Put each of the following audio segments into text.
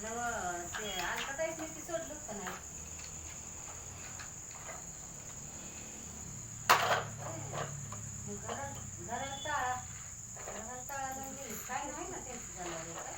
ते आणता जायचं ती सोडलंच का नाही घरात टाळा नाही काय नाही ना त्यांचं जनावर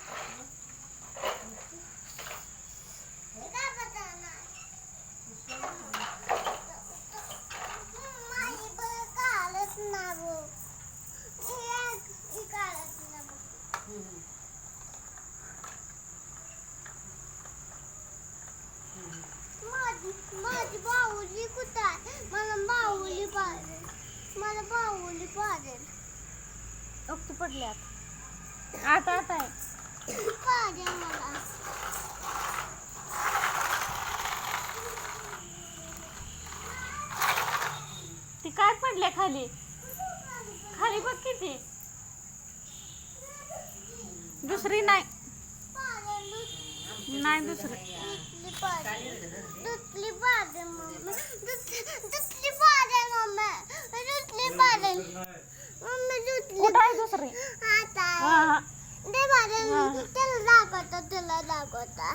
माझी बाहुली कुठं आहे मला बाहुली पाहिजे मला बाहुली पाहिजे ओके पडल्यात आता आहे पाहिजे मला ती काय पडल्या खाली खाली बघ किती दुसरी नाही नाही दुसरी दुसरी पाहिजे मम्मी दुसरी पाहिजे मम्मी दुसरी पाहिजे मम्मी दुसरी कुठं आहे दुसरी आता हा ते माझ्या त्याला दाखवता